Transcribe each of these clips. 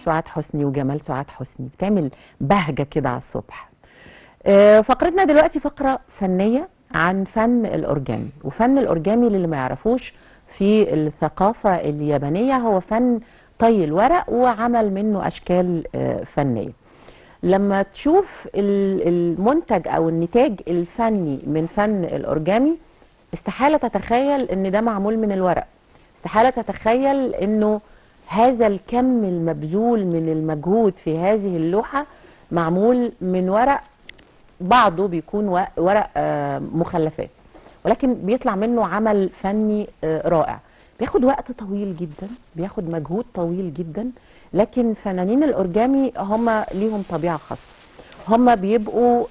سعاد حسني وجمال سعاد حسني، بتعمل بهجه كده على الصبح. فقرتنا دلوقتي فقره فنيه عن فن الاورجامي. وفن الاورجامي للي ما يعرفوش في الثقافه اليابانيه هو فن طي الورق وعمل منه اشكال فنيه. لما تشوف المنتج او النتاج الفني من فن الاورجامي استحالة تتخيل ان ده معمول من الورق، استحالة تتخيل انه هذا الكم المبذول من المجهود في هذه اللوحة معمول من ورق، بعضه بيكون ورق مخلفات، ولكن بيطلع منه عمل فني رائع. بياخد وقت طويل جدا، بياخد مجهود طويل جدا، لكن فنانين الاورجامي هم ليهم طبيعة خاصة. هم بيبقوا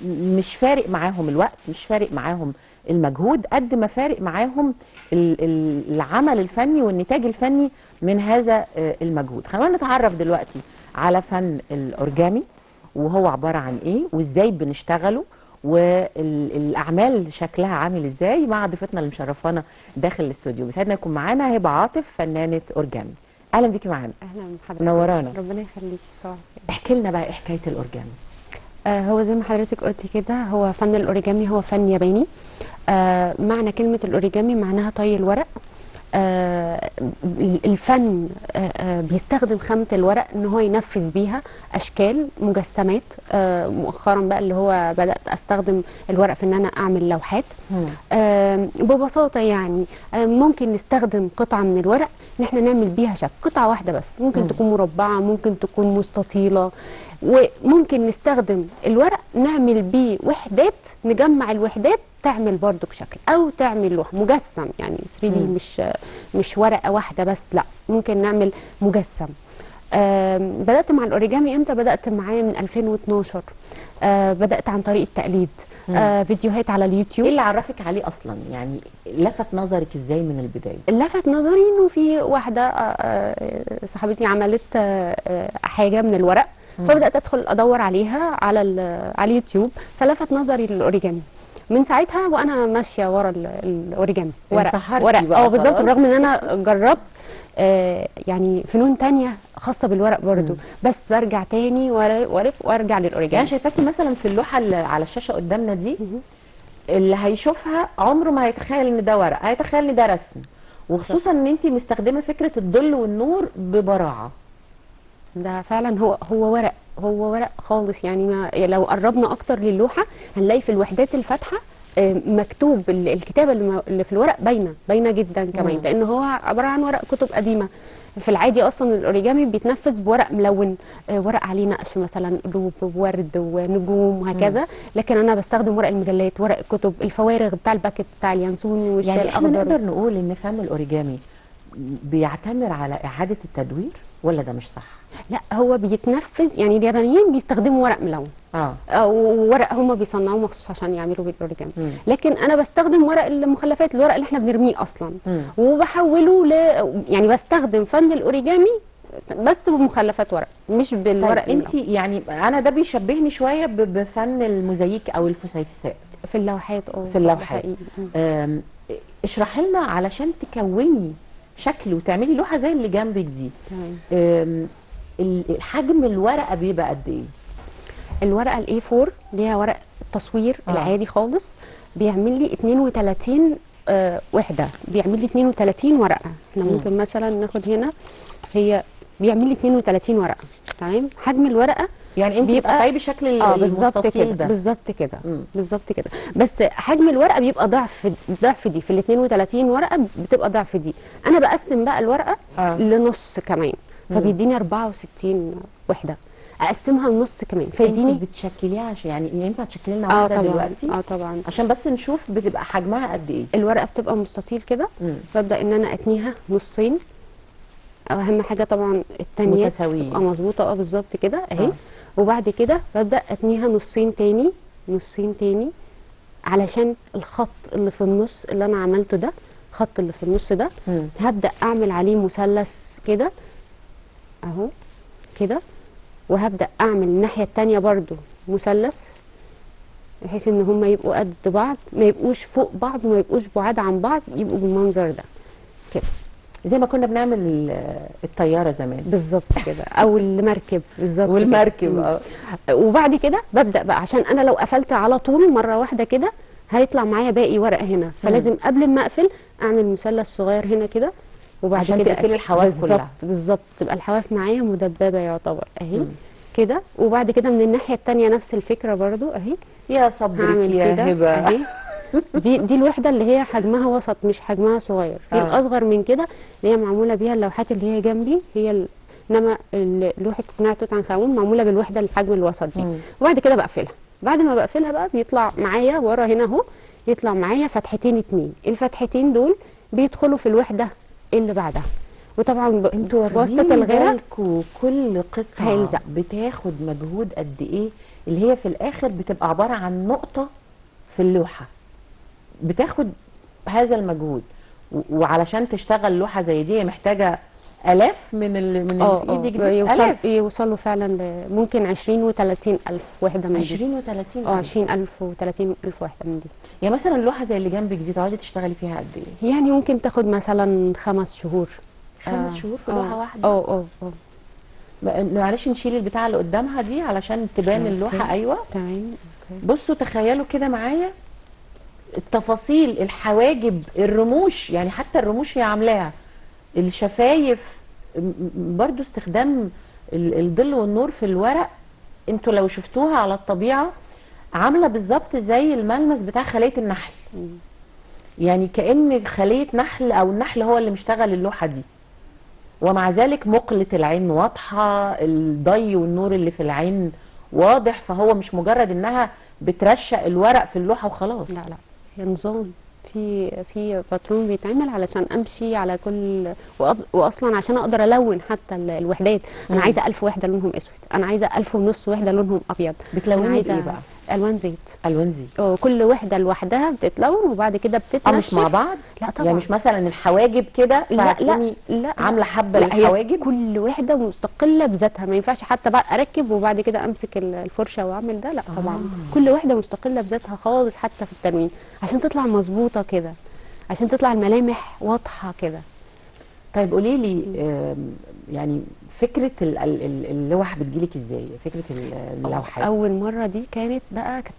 مش فارق معاهم الوقت، مش فارق معاهم المجهود، قد ما فارق معاهم العمل الفني والنتاج الفني من هذا المجهود. خلونا نتعرف دلوقتي على فن الاورجامي وهو عبارة عن ايه وازاي بنشتغله والاعمال شكلها عامل ازاي مع ضيفتنا اللي مشرفانا داخل الاستوديو. بيسعدنا يكون معانا هبه عاطف، فنانه اورجامي. اهلا بيكي معانا. اهلا بحضرتك، منورانا. ربنا يخليكي. صباح الخير. احكي لنا بقى ايه حكايه الاورجامي. هو زي ما حضرتك قلتي كده، هو فن الاوريجامي هو فن ياباني. معنى كلمه الاوريجامي معناها طي الورق. الفن بيستخدم خامة الورق ان هو ينفذ بيها اشكال مجسمات. مؤخرا بقى اللي هو بدأت استخدم الورق في ان انا اعمل لوحات. ببساطة يعني ممكن نستخدم قطعة من الورق ان احنا نعمل بيها شكل، قطعة واحدة بس، ممكن تكون مربعة، ممكن تكون مستطيلة، وممكن نستخدم الورق نعمل بيه وحدات، نجمع الوحدات تعمل برضو شكل او تعمل لوح مجسم، يعني 3 دي مش ورقه واحده بس، لا ممكن نعمل مجسم. بدات مع الاوريجامي امتى؟ بدات معاه من 2012. بدات عن طريق التقليد، فيديوهات على اليوتيوب. ايه اللي عرفك عليه اصلا؟ يعني لفت نظرك ازاي من البدايه؟ لفت نظري انه في واحده صاحبتي عملت حاجه من الورق، فبدات ادخل ادور عليها على اليوتيوب، فلفت نظري للاوريجامي. من ساعتها وانا ماشيه ورا الاوريجامي، ورق بالظبط. رغم ان انا جربت يعني فنون تانية خاصه بالورق برضو، بس برجع تاني وارجع للاوريجامي. يعني شايفاكي مثلا في اللوحه اللي على الشاشه قدامنا دي، اللي هيشوفها عمره ما هيتخيل ان ده ورق، هيتخيل ان ده رسم، وخصوصا ان انت مستخدمه فكره الظل والنور ببراعه. ده فعلا هو ورق خالص. يعني ما لو قربنا اكتر للوحه هنلاقي في الوحدات الفاتحه مكتوب الكتابه اللي في الورق باينه جدا كمان، لان هو عباره عن ورق كتب قديمه. في العادي اصلا الاوريجامي بيتنفذ بورق ملون، ورق عليه نقش مثلا قلوب وورد ونجوم وهكذا، لكن انا بستخدم ورق المجلات، ورق الكتب، الفوارغ بتاع الباكت بتاع اليانسون والشاي يعني الاخضر. احنا نقدر نقول ان فن الاوريجامي بيعتمد على اعاده التدوير ولا ده مش صح؟ لا، هو بيتنفذ. يعني اليابانيين بيستخدموا ورق ملون، ورق هم بيصنعوه مخصوص عشان يعملوا بيه الاوريجامي، لكن انا بستخدم ورق المخلفات، الورق اللي احنا بنرميه اصلا، وبحوله يعني بستخدم فن الاوريجامي بس بمخلفات ورق، مش بالورق. طيب انت يعني انا ده بيشبهني شويه بفن الموزاييك او الفسيفساء في اللوحات. في اللوحات. اشرحي لنا علشان تكوني شكل وتعملي لوحه زي اللي جنبك دي. حجم الورقه بيبقى قد ايه؟ الورقه الاي 4 ليها ورق التصوير العادي خالص، بيعمل لي 32 وحده، بيعمل لي 32 ورقه. احنا ممكن مثلا ناخد هنا، هي بيعمل لي 32 ورقه. تمام. حجم الورقه يعني انت بتقطعيه بشكل المستطيل ده. بالظبط كده. بس حجم الورقه بيبقى ضعف دي، في ال 32 ورقه بتبقى ضعف دي. انا بقسم بقى الورقه لنص كمان، فبيديني 64 وحده، اقسمها لنص كمان فيديني. انت بتشكليها عشان يعني ينفع تشكلي لنا واحده دلوقتي؟ طبعا، عشان بس نشوف بتبقى حجمها قد ايه. الورقه بتبقى مستطيل كده، ببدا ان انا اتنيها نصين. اهم حاجه طبعا التانية تبقى مظبوطه. بالظبط كده اهي. وبعد كده ببدا اتنيها نصين تاني علشان الخط اللي في النص اللي انا عملته ده، الخط اللي في النص ده هبدا اعمل عليه مثلث كده اهو كده، وهبدا اعمل الناحيه التانية برضو مثلث، بحيث ان هم يبقوا قد بعض، ما يبقوش فوق بعض وما يبقوش بعاد عن بعض، يبقوا بالمنظر ده كده. زي ما كنا بنعمل الطياره زمان. بالظبط كده، او المركب بالظبط والمركب كده. وبعد كده ببدا بقى، عشان انا لو قفلت على طول مره واحده كده هيطلع معايا باقي ورق هنا، فلازم قبل ما اقفل اعمل مثلث صغير هنا كده، وبعد عشان كده تقفلي الحواف كلها. بالظبط تبقى الحواف معايا مدببه يعتبر اهي كده. وبعد كده من الناحيه الثانيه نفس الفكره برضو اهي. يا صبرك يا هبه اهي. دي الوحده اللي هي حجمها وسط مش حجمها صغير. في الاصغر من كده اللي هي معموله بيها اللوحات اللي هي جنبي، هي انما لوحه قناع توت عنخ امون معموله بالوحده الحجم الوسط دي. وبعد كده بقفلها. بعد ما بقفلها بقى بيطلع معايا ورا هنا اهو، يطلع معايا فتحتين 2. الفتحتين دول بيدخلوا في الوحده اللي بعدها. وطبعا بواسطه الغيره كل قطعه هيلزق. بتاخد مجهود قد ايه، اللي هي في الاخر بتبقى عباره عن نقطه في اللوحه بتاخد هذا المجهود. وعلشان تشتغل لوحه زي دي محتاجه الاف من ايدك دي. يوصلوا فعلا ممكن 20 و30 الف وحده من دي. 20 و30 20,000 و30 الف وحده من دي. يعني مثلا اللوحه زي اللي جنبك دي تقعدي تشتغلي فيها قد ايه؟ يعني ممكن تاخد مثلا 5 شهور. 5 شهور في لوحه واحده؟ معلش نشيل البتاعه اللي قدامها دي علشان تبان اللوحه. ايوه تمام. بصوا تخيلوا كده معايا التفاصيل، الحواجب، الرموش، يعني حتى الرموش هي عاملاها، الشفايف، برضو استخدام الظل والنور في الورق. انتوا لو شفتوها على الطبيعة عاملة بالظبط زي الملمس بتاع خلية النحل. يعني كأن خلية نحل او النحل هو اللي مشتغل اللوحة دي، ومع ذلك مقلة العين واضحة، الضي والنور اللي في العين واضح. فهو مش مجرد انها بترشق الورق في اللوحة وخلاص. لا هي نظام، في باترون بيتعمل علشان امشي على كل، واصلا عشان اقدر الون حتى الوحدات. انا عايزه 1000 وحده لونهم اسود، انا عايزه 1500 وحده لونهم ابيض. بتلوني بايه بقى؟ الوان زيت. الوان زيت. كل وحده لوحدها بتتلون وبعد كده بتتنشف. مش مع بعض؟ لا طبعا. يعني مش مثلا الحواجب كده لا عامله حبه للحواجب؟ كل وحده مستقله بذاتها، ما ينفعش حتى بقى اركب وبعد كده امسك الفرشه واعمل ده. لا طبعا. كل وحده مستقله بذاتها خالص حتى في التلوين، عشان تطلع مظبوطه كده، عشان تطلع الملامح واضحه كده. طيب قولي لي يعني فكره اللوح بتجيلك ازاي؟ فكره اللوحات اول مره دي كانت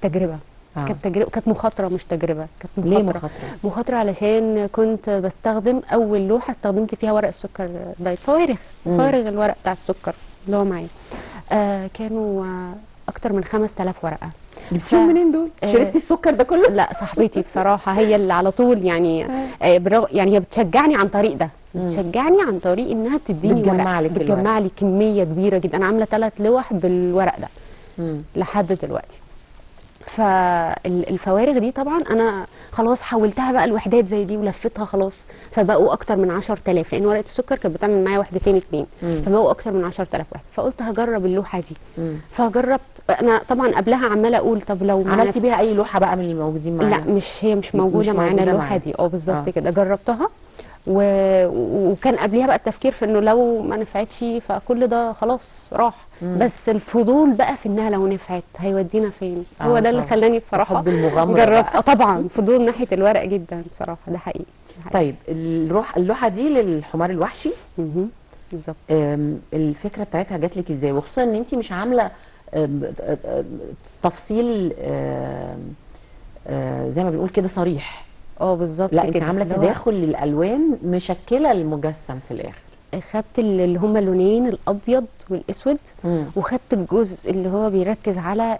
تجربه. كانت تجربه، كانت مخاطره مش تجربه، كانت مخاطره. ليه مخاطره؟ مخاطره علشان كنت بستخدم اول لوحه استخدمت فيها ورق السكر دايت، فوارغ الورق بتاع السكر اللي هو معايا. كانوا اكتر من 5000 ورقه. جبتيهم منين دول؟ شربتي السكر ده كله؟ لا صاحبتي بصراحه هي اللي على طول يعني يعني هي بتشجعني عن طريق ده، بتشجعني عن طريق انها بتديني ورق، بتجمع لي كميه كبيره جدا. انا عامله 3 لوح بالورق ده لحد دلوقتي. فالفوارغ دي طبعا انا خلاص حولتها بقى الوحدات زي دي ولفتها خلاص، فبقوا اكتر من 10000، لان ورقه السكر كانت بتعمل معايا وحدتين 2، فبقوا اكتر من 10000 وحده. فقلت هجرب اللوحه دي. فجربت انا طبعا قبلها عماله اقول طب لو عملتي بيها اي لوحه بقى من الموجودين معانا؟ لا هي مش موجوده معانا اللوحه دي. بالظبط كده. جربتها وكان قبليها بقى التفكير في انه لو ما نفعتش فكل ده خلاص راح. بس الفضول بقى في انها لو نفعت هيودينا فين. هو ده اللي خلاني بصراحه حب المغامره. جربت طبعا فضول ناحيه الورق جدا بصراحه، ده حقيقي. طيب اللوحه دي للحمار الوحشي بالظبط. الفكره بتاعتها جات لك ازاي؟ وخصوصا ان انت مش عامله تفصيل زي ما بنقول كده صريح. بالظبط. لا انت عامله تداخل للالوان مشكله المجسم في الاخر. خدت اللي هما اللونين الابيض والاسود، وخدت الجزء اللي هو بيركز على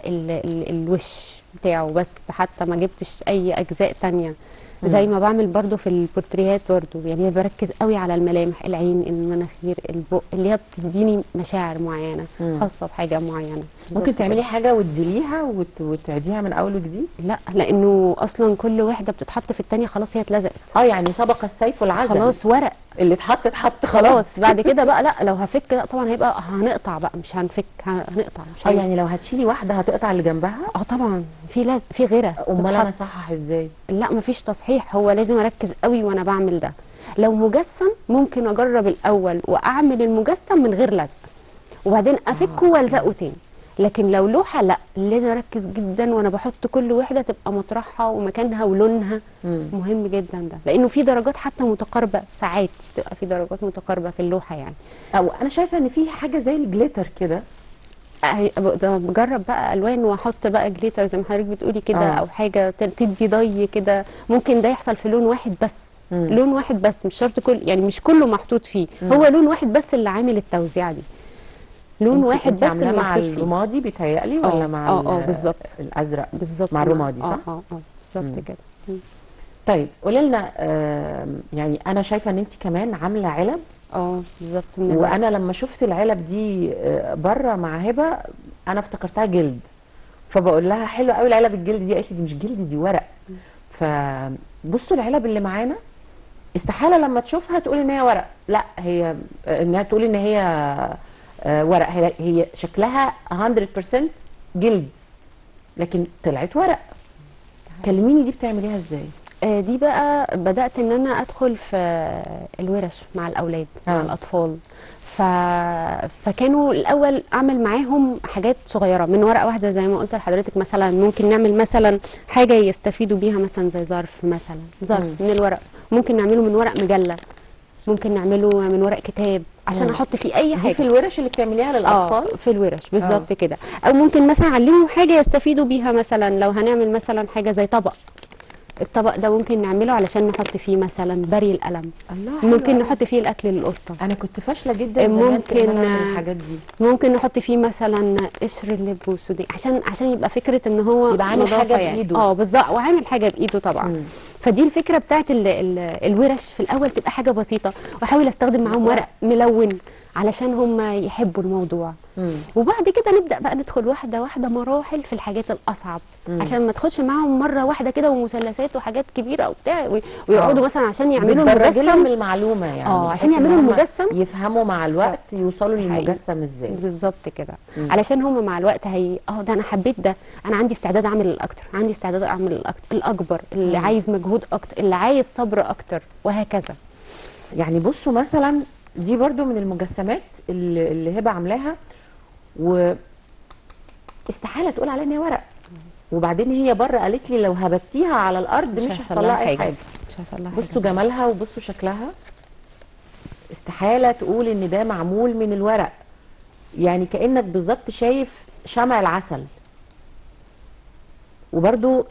الوش بتاعه بس، حتى ما جبتش اي اجزاء تانية زي ما بعمل برضو في البورتريهات برضو. يعني بركز قوي على الملامح، العين، المناخير، البق، اللي هي بتديني مشاعر معينه خاصه بحاجه معينه. ممكن تعملي حاجه وتزيليها وتعيديها من اول وجديد؟ لا لانه اصلا كل واحده بتتحط في الثانيه خلاص هي اتلزقت. يعني سبق السيف والعزل، خلاص ورق اللي اتحط خلاص. بعد كده بقى لا لو هفك لا طبعا هيبقى هنقطع بقى، مش هنفك، هنقطع. مش يعني لو هتشيلي واحده هتقطع اللي جنبها؟ طبعا في غيره. امال انا اصحح ازاي؟ لا مفيش تصحيح، هو لازم اركز قوي وانا بعمل ده. لو مجسم ممكن اجرب الاول واعمل المجسم من غير لزق وبعدين افكه والزقه تاني. لكن لو لوحه لا، لازم اركز جدا وانا بحط كل وحده تبقى مطرحها ومكانها ولونها. مهم جدا ده، لانه في درجات حتى متقاربه، ساعات تبقى في درجات متقاربه في اللوحه يعني. او انا شايفه ان في حاجه زي الجليتر كده. بجرب بقى الوان واحط بقى جليتر زي ما حضرتك بتقولي كده، او حاجه تدي ضي كده. ممكن ده يحصل في لون واحد بس، لون واحد بس، مش شرط كل، يعني مش كله محطوط فيه، هو لون واحد بس اللي عامل التوزيعه دي، لون واحد بس اللي مع محطوط فيه. الرمادي بيتهيألي ولا مع بالظبط الازرق؟ بالظبط مع الرمادي صح؟ بالظبط كده. طيب قولي لنا، يعني انا شايفه ان انت كمان عامله علب. بالظبط. وانا لما شفت العلب دي بره مع هبه انا افتكرتها جلد، فبقول لها حلوه قوي العلب الجلد دي، قالت لي دي مش جلد دي ورق. فبصوا العلب اللي معانا، استحاله لما تشوفها تقول ان هي ورق، لا هي انها تقول ان هي ورق، هي شكلها 100% جلد لكن طلعت ورق. كلميني دي بتعمليها ازاي؟ دي بقى بدأت ان انا ادخل في الورش مع الاولاد مع الاطفال. فكانوا الاول اعمل معاهم حاجات صغيره من ورقه واحده زي ما قلت لحضرتك. مثلا ممكن نعمل مثلا حاجه يستفيدوا بيها، مثلا زي ظرف، مثلا ظرف من الورق. ممكن نعمله من ورق مجله، ممكن نعمله من ورق كتاب عشان احط فيه اي حاجه. دي في الورش اللي بتعمليها للاطفال؟ في الورش بالظبط كده. او ممكن مثلا اعلمهم حاجه يستفيدوا بيها، مثلا لو هنعمل مثلا حاجه زي طبق، الطبق ده ممكن نعمله علشان نحط فيه مثلا بري القلم. ممكن نحط فيه الاكل للقطه. انا كنت فاشله جدا زمان في ان انا اعمل الحاجات دي. ممكن نحط فيه مثلا قشر اللب والسوداني عشان يبقى فكره ان هو يبقى عامل حاجه بايده. بالظبط، وعامل حاجه بايده طبعا. فدي الفكره بتاعت الورش في الاول تبقى حاجه بسيطه، واحاول استخدم معاهم ورق ملون علشان هم يحبوا الموضوع. وبعد كده نبدا بقى ندخل واحده واحده مراحل في الحاجات الاصعب، عشان ما تدخلش معاهم مره واحده كده ومثلثات وحاجات كبيره وبتاع، ويقعدوا مثلا عشان يعملوا المجسم المعلومه يعني. عشان يعملوا المجسم يفهموا مع الوقت يوصلوا للمجسم ازاي. بالظبط كده. علشان هم مع الوقت ده انا حبيت ده، انا عندي استعداد اعمل الاكتر، عندي استعداد اعمل الاكبر، اللي عايز مجهود اكتر، اللي عايز صبر اكتر، وهكذا. يعني بصوا مثلا دي برضو من المجسمات اللي هبه عاملاها، واستحاله تقول عليها ان هي ورق. وبعدين هي بره قالت لي لو هبتيها على الارض مش هيحصل لها اي حاجه. مش هيحصل لها حاجه. بصوا جمالها وبصوا شكلها، استحاله تقول ان ده معمول من الورق. يعني كانك بالظبط شايف شمع العسل. وبرده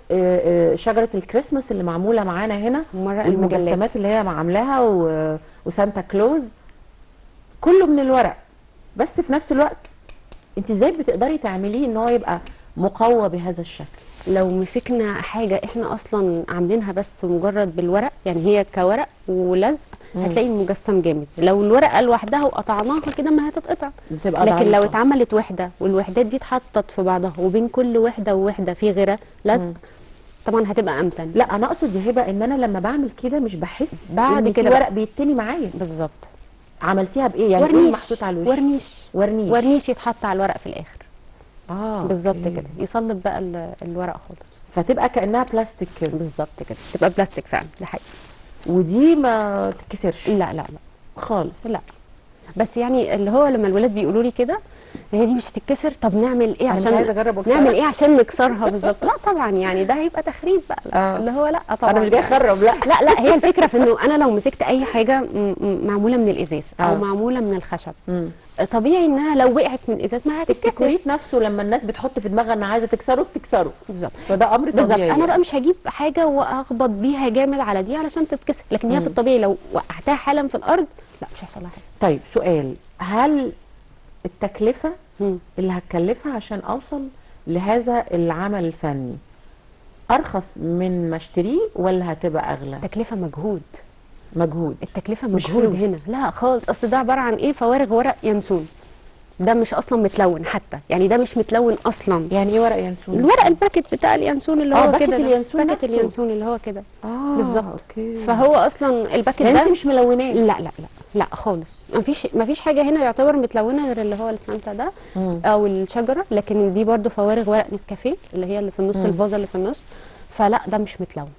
شجره الكريسماس اللي معموله معانا هنا، والمجسمات اللي هي عاملاها وسانتا كلوز، كله من الورق. بس في نفس الوقت انت ازاي بتقدري تعمليه ان هو يبقى مقوى بهذا الشكل؟ لو مسكنا حاجه احنا اصلا عاملينها بس مجرد بالورق، يعني هي كورق ولزق، هتلاقي المجسم جامد. لو الورقه لوحدها وقطعناها كده ما هتتقطع، لكن لو اتعملت وحده والوحدات دي اتحطت في بعضها وبين كل وحده ووحده في غيرها لزق، طبعا هتبقى امتن. لا انا اقصد يا هبه ان انا لما بعمل كده مش بحس بعد إن كده الورق بيتني معايا. بالظبط. عملتيها بايه يعني؟ ورنيش. محطوط على الوش؟ ورنيش يتحط على الورق في الاخر. بالظبط كده، يصلب بقى الورق خالص، فتبقى كانها بلاستيك كده. بالظبط كده، تبقى بلاستيك فعلا، ده حقيقي. ودي ما تتكسرش؟ لا خالص. لا، بس يعني اللي هو لما الولاد بيقولوا لي كده هي دي مش هتتكسر، طب نعمل ايه عشان نكسرها؟ بالظبط. لا طبعا، يعني ده هيبقى تخريب بقى. اللي هو لا طبعا انا مش جاي اخرب. لا هي الفكره في انه انا لو مسكت اي حاجه معموله من الازاز او معموله من الخشب، طبيعي انها لو وقعت من الازاز ما هتتكسر. السكريت نفسه لما الناس بتحط في دماغها انها عايزه تكسره بتكسره. بالظبط. فده امر طبيعي. بالظبط. انا بقى مش هجيب حاجه واخبط بيها جامد على دي علشان تتكسر، لكن هي في الطبيعي لو وقعتها حالا في الارض لا مش هيحصل لها حاجه. طيب سؤال، هل التكلفه اللي هتكلفها عشان اوصل لهذا العمل الفني ارخص من ما اشتريه ولا هتبقى اغلى؟ تكلفه مجهود. التكلفه مجهود هنا لا خالص. اصل ده عباره عن ايه؟ فوارغ ورق ينسون، ده مش اصلا متلون حتى، يعني ده مش متلون اصلا. يعني ايه ورق ينسون؟ الورق الباكت بتاع الينسون اللي هو كده، باكت الينسون اللي هو كده. بالظبط. اوكي. فهو اصلا الباكت يعني ده انت مش ملوناه؟ لا خالص. مفيش حاجه هنا يعتبر متلونه غير اللي هو السانتا ده او الشجره، لكن دي برده فوارغ ورق نسكافيه اللي هي اللي في النص، الفازه اللي في النص، فلا ده مش متلون.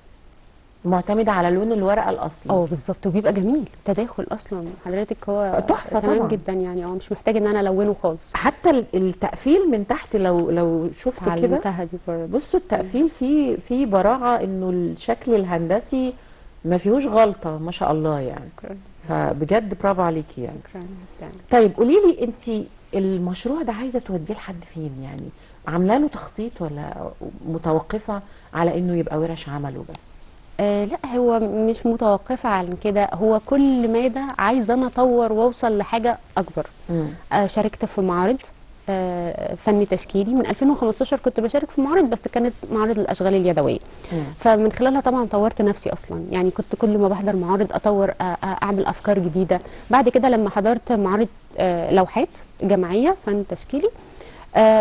معتمده على لون الورقه الاصلي. بالظبط، وبيبقى جميل تداخل اصلا حضرتك، هو تحفه تمام طبعا جدا يعني. مش محتاج ان انا الونه خالص. حتى التقفيل من تحت لو شفت كده، اتعلمتها دي برضه. بصوا التقفيل فيه براعه، انه الشكل الهندسي ما فيهوش غلطه ما شاء الله يعني. شكرا. فبجد برافو عليكي يعني. شكرا جدا. طيب قولي لي انت، المشروع ده عايزه توديه لحد فين يعني؟ عامله له تخطيط ولا متوقفه على انه يبقى ورش عمل وبس؟ لا، هو مش متوقفة عن كده، هو كل مادة عايزة انا اطور واوصل لحاجة اكبر. شاركت في معارض فني تشكيلي من 2015، كنت بشارك في معارض بس كانت معارض الاشغال اليدويه. فمن خلالها طبعا طورت نفسي اصلا يعني، كنت كل ما بحضر معارض اطور اعمل افكار جديده. بعد كده لما حضرت معارض لوحات جماعيه فن تشكيلي،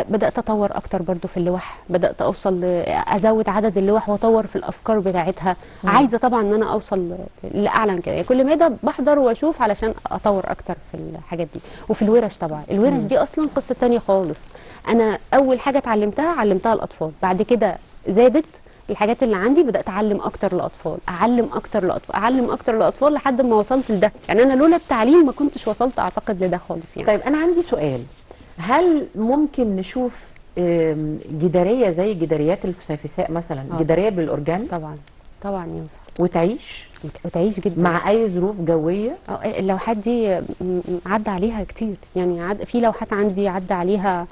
بدات اطور اكتر برضو في اللوح، بدات اوصل ازود عدد اللوح واطور في الافكار بتاعتها. عايزه طبعا ان انا اوصل لاعلى من كده يعني، كل مدى بحضر واشوف علشان اطور اكتر في الحاجات دي. وفي الورش طبعا، الورش دي اصلا قصه تانية خالص. انا اول حاجه علمتها الاطفال، بعد كده زادت الحاجات اللي عندي، بدات اعلم اكتر الاطفال، اعلم اكتر الاطفال لحد ما وصلت لده يعني. انا لولا التعليم ما كنتش وصلت اعتقد لده خالص يعني. طيب انا عندي سؤال، هل ممكن نشوف جداريه زي جداريات الفسيفساء مثلا، جداريه بالاورجاني؟ طبعا ينفع وتعيش جدا مع اي ظروف جويه. اللوحات دي عدى عليها كتير يعني، في لوحات عندي عدى عليها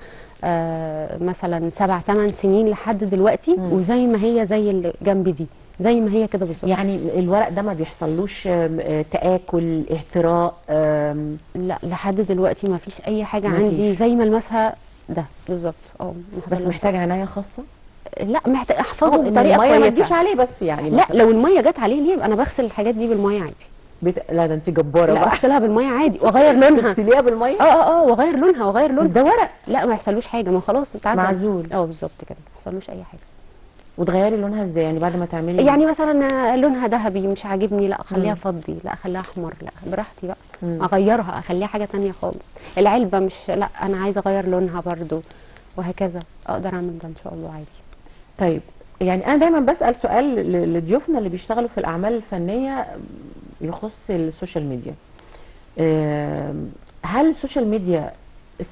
مثلا 7-8 سنين لحد دلوقتي، وزي ما هي زي اللي جنب دي، زي ما هي كده بالظبط. يعني الورق ده ما بيحصلوش تآكل، اهتراء؟ لا، لحد دلوقتي ما فيش اي حاجه عندي زي ما المسها ده بالظبط. بس محتاج عنايه خاصه؟ لا، محتاج احفظه بطريقه كويسه. الميه ما تجيش عليه بس يعني لا، لو الميه جت عليه ليه، انا بغسل الحاجات دي بالميه عادي. لا ده انت جباره بقى. لا، بغسلها بالميه عادي واغير لونها. تغسليها بالميه؟ واغير لونها. بس ده ورق. لا، ما يحصلوش حاجه، ما خلاص اتعزل معزول. بالظبط كده، ما يحصلوش اي حاجه. وتغيري لونها ازاي يعني بعد ما تعملي؟ يعني مثلا لونها ذهبي مش عاجبني، لا خليها فضي، لا خليها احمر، لا براحتي بقى. اغيرها اخليها حاجه تانية خالص. العلبه مش، لا انا عايزه اغير لونها برضو، وهكذا اقدر اعمل ده ان شاء الله عادي. طيب يعني انا دايما بسأل سؤال لضيوفنا اللي بيشتغلوا في الاعمال الفنيه يخص السوشيال ميديا. هل السوشيال ميديا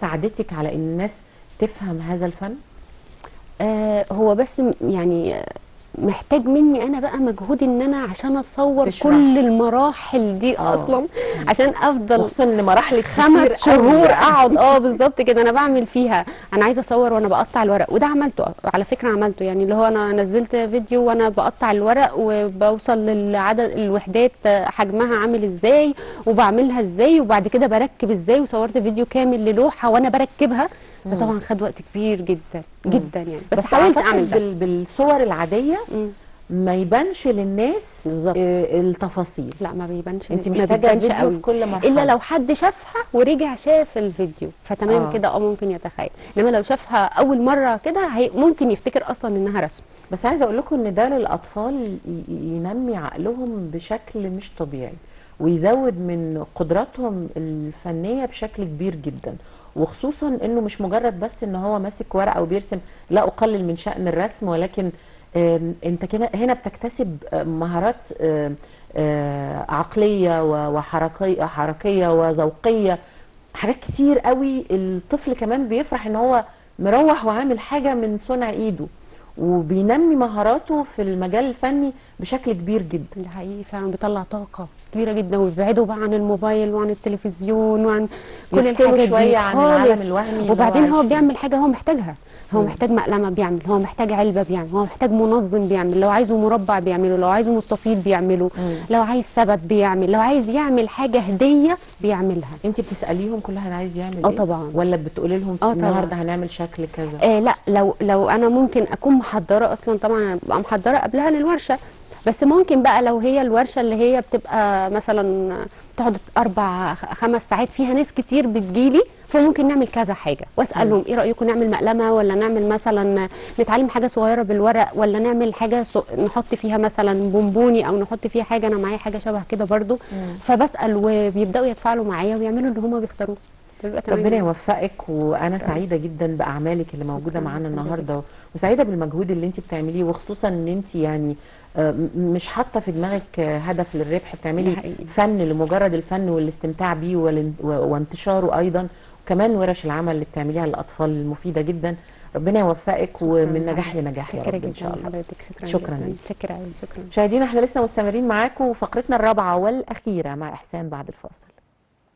ساعدتك على ان الناس تفهم هذا الفن؟ هو بس يعني محتاج مني انا بقى مجهود ان انا عشان اصور تشرح. كل المراحل دي اصلا عشان افضل، خصوصا ان مراحل 5 شهور اقعد بالظبط كده انا بعمل فيها. انا عايزه اصور وانا بقطع الورق، وده عملته على فكره، عملته يعني اللي هو انا نزلت فيديو وانا بقطع الورق وبوصل للعدد الوحدات حجمها عامل ازاي وبعملها ازاي، وبعد كده بركب ازاي، وصورت فيديو كامل للوحه وانا بركبها. فطبعا خد وقت كبير جدا جدا يعني، بس حاولت اعمل ده. بالصور العاديه ما يبانش للناس بالظبط التفاصيل. لا، ما بيبانش. انت محتاجه فيديو قوي في كل مرحله، الا لو حد شافها ورجع شاف الفيديو فتمام كده ممكن يتخيل، انما لو شافها اول مره كده ممكن يفتكر اصلا انها رسم. بس عايزه اقول لكم ان ده للاطفال ينمي عقلهم بشكل مش طبيعي، ويزود من قدراتهم الفنيه بشكل كبير جدا، وخصوصا انه مش مجرد بس ان هو ماسك ورقه وبيرسم، لا اقلل من شأن الرسم، ولكن انت كده هنا بتكتسب مهارات عقليه وحركيه وذوقيه، حاجات كتير قوي. الطفل كمان بيفرح ان هو مروح وعامل حاجه من صنع ايده، وبينمي مهاراته في المجال الفني بشكل كبير جدا. ده حقيقي فعلا، بيطلع طاقه كبيره جدا، ويبعدوا بقى عن الموبايل وعن التلفزيون وعن كل الحاجات شويه دي عن العالم الوهمي. وبعدين هو بيعمل حاجه هو محتاجها، هو محتاج مقلمه بيعمل، هو محتاج علبه بيعمل، هو محتاج منظم بيعمل، لو عايزه مربع بيعمله، لو عايزه مستطيل بيعمله، لو عايز سبت بيعمل، لو عايز يعمل حاجه هديه بيعملها. انت بتساليهم كل واحد عايز يعمل ايه؟ طبعا. ولا بتقولي لهم النهارده هنعمل شكل كذا؟ لا، لو انا ممكن اكون محضره اصلا، طبعا ببقى محضره قبلها للورشه، بس ممكن بقى لو هي الورشه اللي هي بتبقى مثلا تقعد 4-5 ساعات فيها ناس كتير بتجيلي، فممكن نعمل كذا حاجه واسالهم ايه رايكم، نعمل مقلمه ولا نعمل مثلا نتعلم حاجه صغيره بالورق، ولا نعمل حاجه نحط فيها مثلا بونبوني او نحط فيها حاجه. انا معايا حاجه شبه كده برضو، فبسال وبيبداوا يتفاعلوا معايا ويعملوا اللي هم بيختاروه. ربنا يوفقك، وانا سعيده جدا باعمالك اللي موجوده معانا النهارده، وسعيده بالمجهود اللي انت بتعمليه، وخصوصا ان انت يعني مش حاطه في دماغك هدف للربح، ده بتعملي حقيقي. فن لمجرد الفن والاستمتاع بيه وانتشاره ايضا، وكمان ورش العمل اللي بتعمليها للاطفال المفيده جدا. ربنا يوفقك ومن نجاح لنجاح يا شكرا رب ان شاء جدا الله. لحضرتك، شكرا شكرا جدا. ليك. شكرا قوي، شكرا. مشاهدينا احنا لسه مستمرين معاكم وفقرتنا الرابعه والاخيره مع احسان بعد الفاصل.